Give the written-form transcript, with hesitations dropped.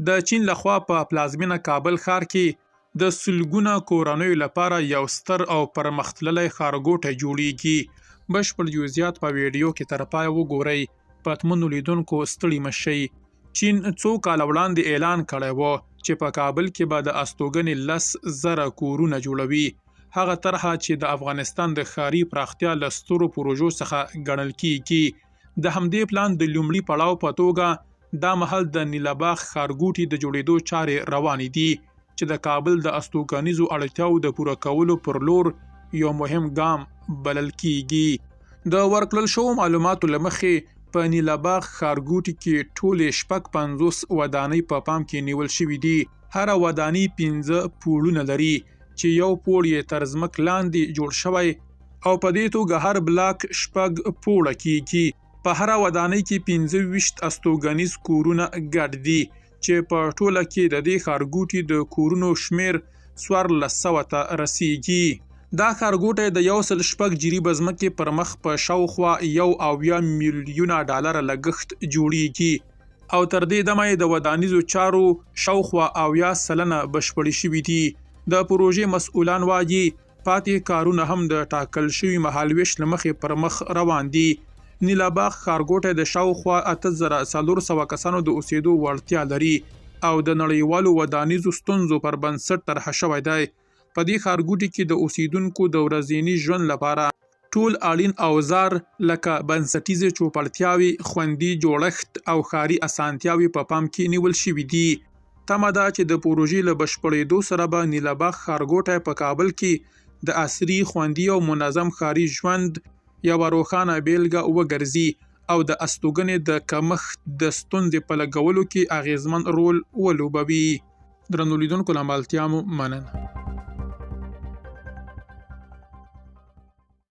د چین لخوا په پلازمینه کابل ښار کې د سلګونه کورنیو لپاره یو ستر او پرمختللی ښارګوټی جوړیږي. بشپړ جزئیات په ویډیو کې تر پایه وګورئ. پتمنو لیدونکو ستړي مشئ. چین څو کاله وړاندې اعلان کړی و چې په کابل کې به د استوګنې 10,000 کورونه جوړوي. هغه طرحه چې د افغانستان د ښاري پراختیا له سترو پروژو څخه ګڼل کیږي. د همدې پلان د لومړي پړاو په توګه دا مهال د نیله باغ ښارګوټي د جوړېدو چارې روانې دي چې د کابل د استوګنیزو اړتیاو د پوره کولو پر لور یو مهم ګام بلل کیږي. د ورکړل شوو معلوماتو له مخې په نیله باغ ښارګوټي کې ټولې 50 ودانۍ په پام کې نیول شوي دي. هره ودانۍ 15 پوړونه لري چې یو پوړ یې تر ځمکې لاندې جوړ شوی او په دې توګه هر بلاک 6 پوړه کیږي. په هره ودانۍ کې 25 استوګنیز کورونه ګډ دي چې په ټوله کې د دې ښارګوټي د کورونو شمیر 1400 ته رسیږي. دا ښارګوټی د 106 جریبه ځمکې پر مخ په شاوخوا $1.7 میلیونه لګښت جوړیږي او تر دې دمه یې د ودانیزو چارو شاوخوا 80% بشپړې شوي دي. د پروژې مسؤلان وایي پاتې کارونه هم د ټاکل شوي مهالویش له مخې پر مخ روان دي. نیله باغ ښارګوټی د شاوخوا 8400 کسانو د اوسېدو وړتیا لري او د نړیوالو ودانیزو ستونزو پر بنسټ طرحه شوی دی. په دې ښارګوټي کې د اوسېدونکو د ورځني ژوند لپاره ټول اړین اوزار لکه بنسټیزې چوپړتیاوې، خوندي جوړښت او ښاري اسانتیاوې په پام کې نیول شوي دي. تمه ده چې د پروژې له بشپړېدو سره به نیله باغ ښارګوټی په کابل کې د عصري، خوندي او منظم ښاري ژوند یوه روښانه بیلګه وګرځي او د استوګنې د کمښت د ستونزې په لږولو کې اغیزمن رول ولوبوي. درنو لیدونکو له ملتیا مو مننه.